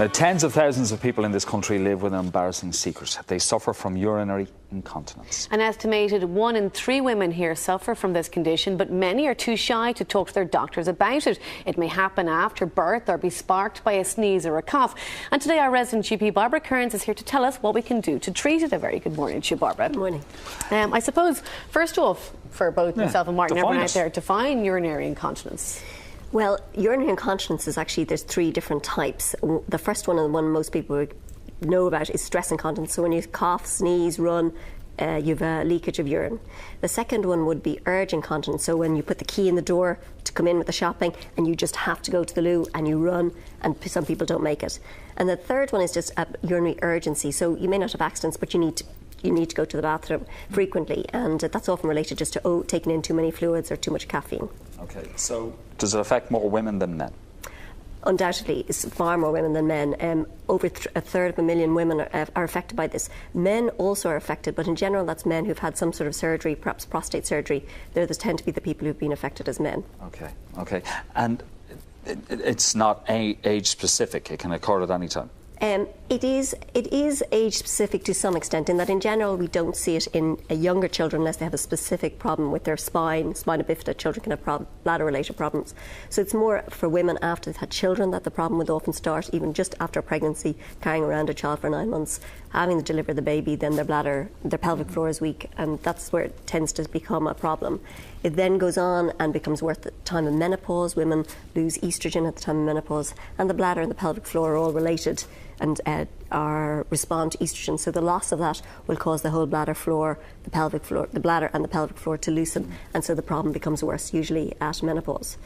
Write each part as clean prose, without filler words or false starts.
Now, tens of thousands of people in this country live with an embarrassing secret. They suffer from urinary incontinence. An estimated 1 in 3 women here suffer from this condition, but many are too shy to talk to their doctors about it. It may happen after birth or be sparked by a sneeze or a cough. And today our resident GP, Barbara Kearns, is here to tell us what we can do to treat it. A very good morning to you, Barbara. Good morning. I suppose, first off, for both myself and Martin, everyone out there, define urinary incontinence. Well, urinary incontinence is actually, there's 3 different types. The first one, and the one most people would know about, is stress incontinence. So when you cough, sneeze, run, you have a leakage of urine. The second one would be urge incontinence. So when you put the key in the door to come in with the shopping and you just have to go to the loo and you run, and some people don't make it. And the third one is just a urinary urgency. So you may not have accidents, but you need to go to the bathroom frequently, and that's often related just to taking in too many fluids or too much caffeine. Okay, so does it affect more women than men? Undoubtedly, it's far more women than men. Over a third of a million women are affected by this. Men also are affected, but in general that's men who've had some sort of surgery, perhaps prostate surgery. Those tend to be the people who've been affected as men. Okay. And it's not age specific, it can occur at any time? It is age specific to some extent, in that in general we don't see it in younger children unless they have a specific problem with their spina bifida. Children can have bladder related problems. So it's more for women after they've had children that the problem would often start, even just after pregnancy, carrying around a child for 9 months, having to deliver the baby, then their pelvic floor is weak, and that's where it tends to become a problem. It then goes on and becomes worse at the time of menopause. Women lose estrogen at the time of menopause, and the bladder and the pelvic floor are all related and respond to estrogen. So the loss of that will cause the whole bladder floor, the bladder and the pelvic floor to loosen, and so the problem becomes worse, usually at menopause.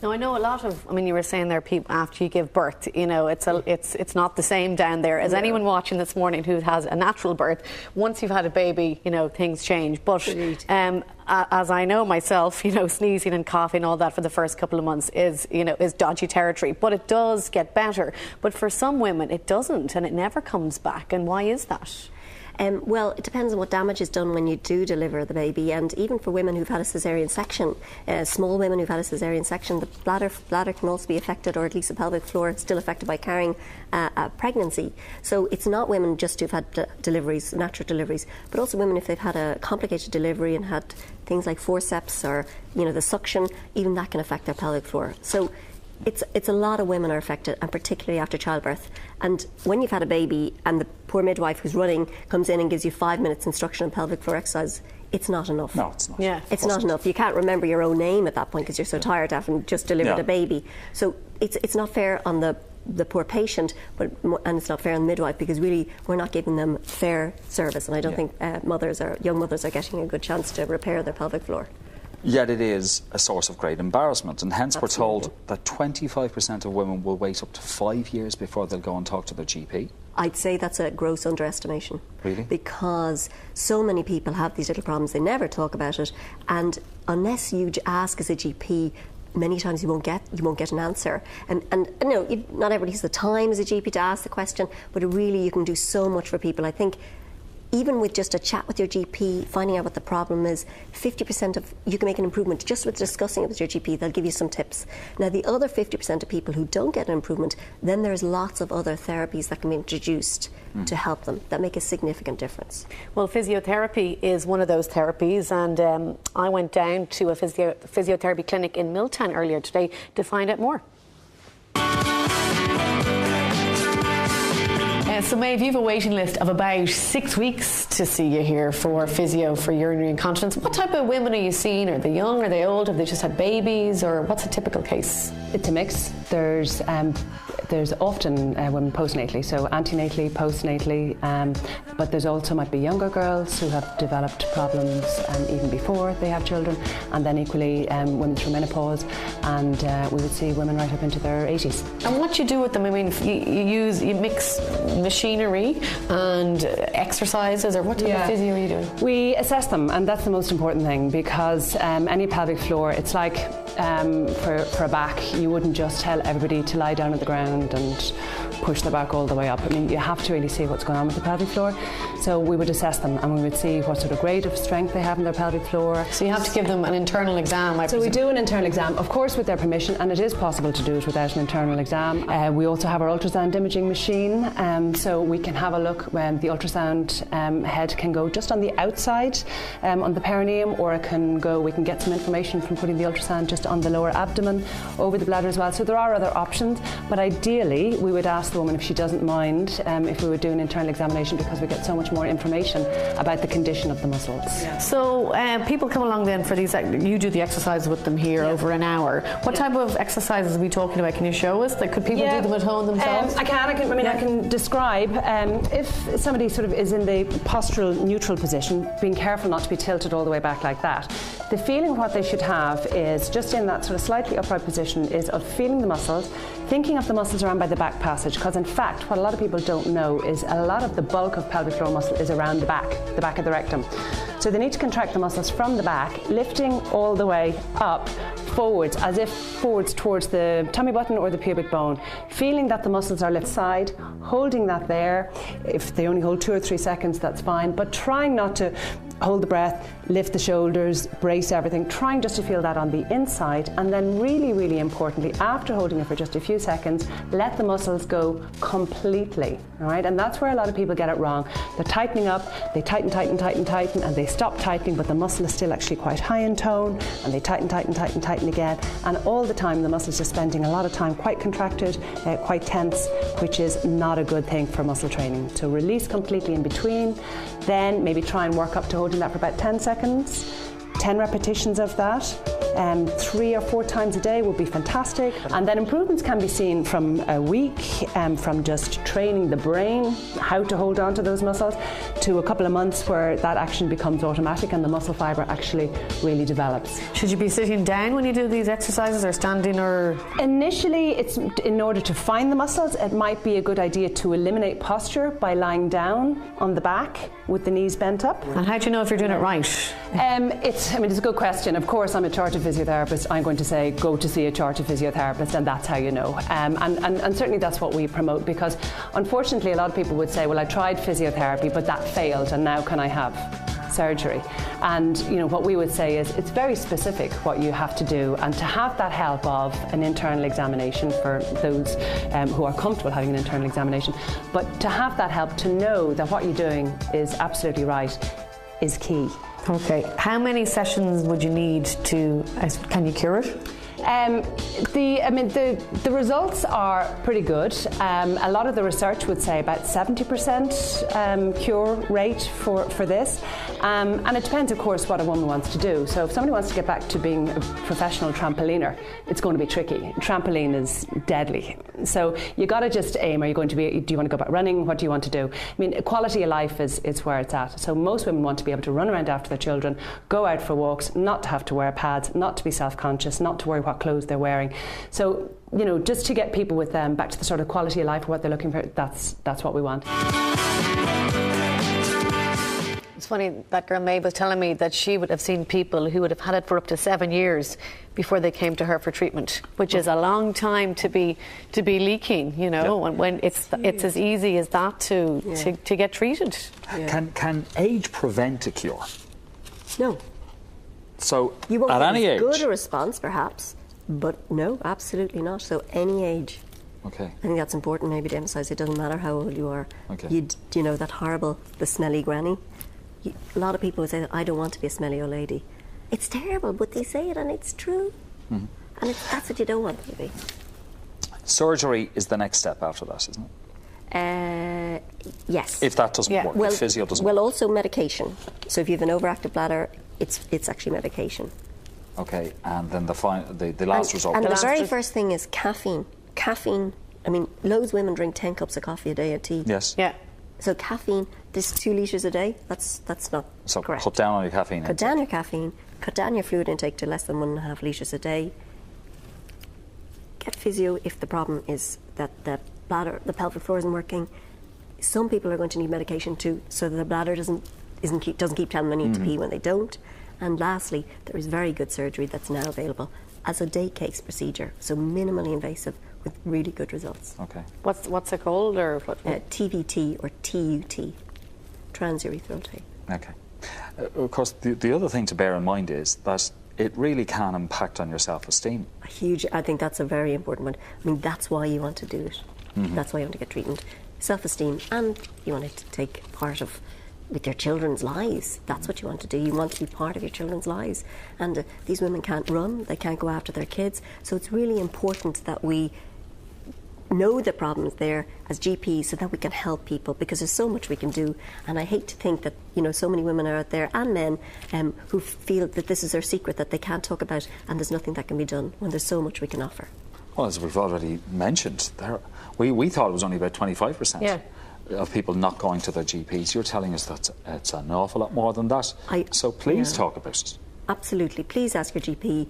Now, I know a lot of, you were saying there, people after you give birth, it's not the same down there. As anyone watching this morning who has a natural birth, once you've had a baby, things change. But as I know myself, sneezing and coughing, all that for the first couple of months is dodgy territory. But it does get better. But for some women, it doesn't, and it never comes back. And why is that? Well, it depends on what damage is done when you do deliver the baby, and even for women who've had a caesarean section, small women who've had a caesarean section, the bladder can also be affected, or at least the pelvic floor is still affected by carrying a pregnancy. So it's not women just who've had deliveries, natural deliveries, but also women if they've had a complicated delivery and had things like forceps or the suction, even that can affect their pelvic floor. So it's a lot of women are affected, and particularly after childbirth. And when you've had a baby and the poor midwife who's running comes in and gives you 5 minutes instruction on pelvic floor exercise, it's not enough. No, it's not. Yeah, it's not enough. You can't remember your own name at that point because you're so tired having just delivered a baby. So it's not fair on the poor patient, and it's not fair on the midwife, because really we're not giving them fair service, and I don't think young mothers are getting a good chance to repair their pelvic floor. Yet it is a source of great embarrassment, and hence we're told that 25% of women will wait up to 5 years before they'll go and talk to their GP. I'd say that's a gross underestimation. Really? Because so many people have these little problems, they never talk about it, and unless you ask as a GP, many times you won't get an answer. And not everybody has the time as a GP to ask the question, but really you can do so much for people. I think even with just a chat with your GP, finding out what the problem is, 50% of you can make an improvement just with discussing it with your GP. They'll give you some tips. Now, the other 50% of people who don't get an improvement, then there's lots of other therapies that can be introduced to help them that make a significant difference. Well, physiotherapy is one of those therapies, and I went down to a physiotherapy clinic in MILLTOWN earlier today to find out more. So Maeve, you have a waiting list of about 6 weeks to see you here for physio for urinary incontinence. What type of women are you seeing? Are they young? Are they old? Have they just had babies? Or what's a typical case? It's a mix. There's often women postnatally, so antenatally, postnatally, but there's also might be younger girls who have developed problems even before they have children, and then equally women through menopause, and we would see women right up into their 80s. And what you do with them, you mix machinery and exercises, or what type of physio are you doing? We assess them, and that's the most important thing, because any pelvic floor, it's like for a back, you wouldn't just tell everybody to lie down on the ground and push the back all the way up. You have to really see what's going on with the pelvic floor. So we would assess them and we would see what sort of grade of strength they have in their pelvic floor. So you have to give them an internal exam, I So we presume. do an internal exam, of course with their permission, and it is possible to do it without an internal exam. We also have our ultrasound imaging machine, so we can have a look when the ultrasound head can go just on the outside on the perineum, or it can go, we can get some information from putting the ultrasound just on the lower abdomen over the bladder as well. So there are other options, but ideally we would ask the woman if she doesn't mind if we would do an internal examination, because we get so much more information about the condition of the muscles. Yeah. So people come along then for these, you do the exercises with them here over an hour. What type of exercises are we talking about? Can you show us? Like, could people do them at home themselves? I can describe if somebody sort of is in the postural neutral position, being careful not to be tilted all the way back like that. The feeling what they should have is just in that sort of slightly upright position is of feeling the muscles, thinking of the muscles around by the back passage, because in fact what a lot of people don't know is a lot of the bulk of pelvic floor muscle is around the back of the rectum. So they need to contract the muscles from the back, lifting all the way up, forwards, as if forwards towards the tummy button or the pubic bone, feeling that the muscles are left side, holding that there. If they only hold 2 or 3 seconds, that's fine, but trying not to hold the breath, lift the shoulders, brace everything, trying just to feel that on the inside, and then really, really importantly, after holding it for just a few seconds, let the muscles go completely, all right? And that's where a lot of people get it wrong. They're tightening up, they tighten, and they stop tightening, but the muscle is still actually quite high in tone, and they tighten again, and all the time the muscles are spending a lot of time quite contracted, quite tense, which is not a good thing for muscle training. So release completely in between, then maybe try and work up to holding that for about 10 seconds, 10 repetitions of that. 3 or 4 times a day would be fantastic. And then improvements can be seen from a week, from just training the brain how to hold on to those muscles, to a couple of months where that action becomes automatic and the muscle fibre actually really develops. Should you be sitting down when you do these exercises, or standing, or? Initially, it's in order to find the muscles, it might be a good idea to eliminate posture by lying down on the back with the knees bent up. And how do you know if you're doing it right? It's a good question. Of course, I'm a chartered physiotherapist. I'm going to say go to see a chartered physiotherapist, and that's how you know. And certainly that's what we promote, because unfortunately a lot of people would say, well, I tried physiotherapy but that failed, and now can I have surgery? And what we would say is it's very specific what you have to do, and to have that help of an internal examination for those who are comfortable having an internal examination, but to have that help to know that what you're doing is absolutely right is key. Okay, how many sessions would you need to, can you cure it? The results are pretty good. A lot of the research would say about 70% cure rate for this. And it depends, of course, what a woman wants to do. So if somebody wants to get back to being a professional trampoliner, it's going to be tricky. Trampoline is deadly. So you got to just aim. Do you want to go back running? What do you want to do? Quality of life is where it's at. So most women want to be able to run around after their children, go out for walks, not to have to wear pads, not to be self-conscious, not to worry what clothes they're wearing. So, just to get people with them back to the sort of quality of life of what they're looking for, that's what we want. It's funny, that girl Maeve was telling me that she would have seen people who would have had it for up to 7 years before they came to her for treatment, which is a long time to be leaking, when it's as easy as that to get treated. Yeah. Can age prevent a cure? No. So you won't at get any as age? good a response, perhaps, but no, absolutely not. So any age. Okay. I think that's important maybe to emphasise. It doesn't matter how old you are. Okay. That horrible, the smelly granny. A lot of people would say that I don't want to be a smelly old lady. It's terrible, but they say it and it's true. Mm-hmm. And that's what you don't want to be. Surgery is the next step after that, isn't it? Yes. If that doesn't work, if physio doesn't work. Well, also medication. So if you have an overactive bladder, it's actually medication. Okay, and then the last result. And the very first thing is caffeine. Caffeine, loads of women drink 10 cups of coffee a day and tea. Yes. Yeah. So caffeine, this 2 litres a day, that's not correct. Cut down on your caffeine intake. Cut down your caffeine, cut down your fluid intake to less than 1.5 litres a day. Get physio if the problem is that the pelvic floor isn't working. Some people are going to need medication too, so that the bladder doesn't keep telling them they need to pee when they don't. And lastly, there is very good surgery that's now available as a day case procedure, so minimally invasive with really good results. Okay. What's it called, or what? TVT or TUT, transurethral tape. Okay. Of course, the other thing to bear in mind is that it really can impact on your self-esteem. I think that's a very important one. I mean, that's why you want to do it. That's why you want to get treatment. Self-esteem, and you want it to take part of with your children's lives. That's what you want to do. You want to be part of your children's lives. And these women can't run, they can't go after their kids. So it's really important that we know the problems there as GPs so that we can help people, because there's so much we can do. And I hate to think that, you know, so many women are out there, and men, who feel that this is their secret that they can't talk about, and there's nothing that can be done when there's so much we can offer. Well, as we've already mentioned, we thought it was only about 25% of people not going to their GPs. You're telling us that it's an awful lot more than that. So please talk about it. Absolutely. Please ask your GP.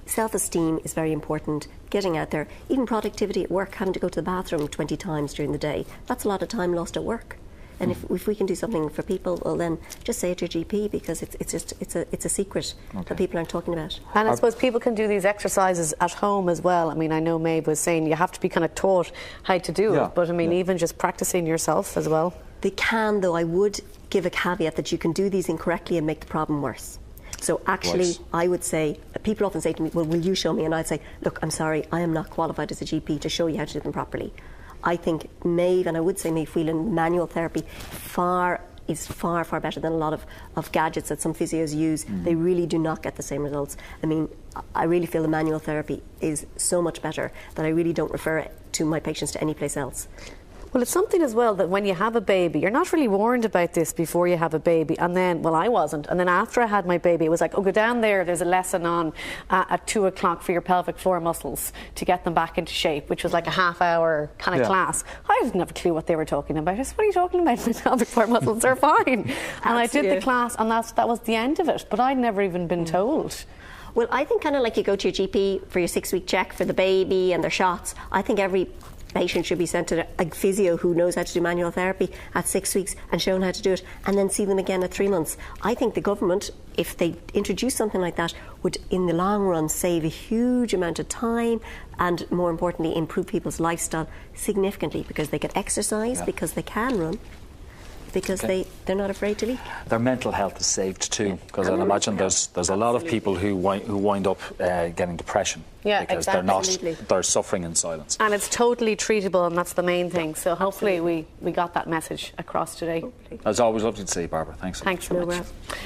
Self-esteem is very important. Getting out there, even productivity at work, having to go to the bathroom 20 times during the day, that's a lot of time lost at work. And if we can do something for people, well then just say it to your GP, because it's a secret that people aren't talking about. And I suppose people can do these exercises at home as well. I mean, I know Maeve was saying you have to be kind of taught how to do it, but I mean, even just practicing yourself as well. They can, though. I would give a caveat that you can do these incorrectly and make the problem worse. So actually, I would say, people often say to me, well, will you show me? And I'd say, look, I'm sorry, I am not qualified as a GP to show you how to do them properly. I think Maeve, and I would say Maeve Whelan, manual therapy is far, far better than a lot of gadgets that some physios use. They really do not get the same results. I mean, I really feel the manual therapy is so much better that I really don't refer to my patients to any place else. Well, it's something as well that when you have a baby, you're not really warned about this before you have a baby. And then, well, I wasn't. And then after I had my baby, it was like, oh, go down there's a lesson on at 2 o'clock for your pelvic floor muscles to get them back into shape, which was like a half-hour kind of class. I didn't have a clue what they were talking about. I said, what are you talking about? My pelvic floor muscles, they're fine. And I did the class, and that was the end of it. But I'd never even been told. Well, I think kind of like you go to your GP for your 6-week check for the baby and their shots. I think every patient should be sent to a physio who knows how to do manual therapy at 6 weeks and shown how to do it, and then see them again at 3 months. I think the government, if they introduce something like that, would in the long run save a huge amount of time and, more importantly, improve people's lifestyle significantly, because they can exercise, because they can run, because they're not afraid to leak. Their mental health is saved too, because I'd imagine there's a lot of people who wind up getting depression because they're suffering in silence. And it's totally treatable, and that's the main thing. So hopefully we got that message across today. As always, lovely to see you, Barbara. Thanks so much. Thanks so much.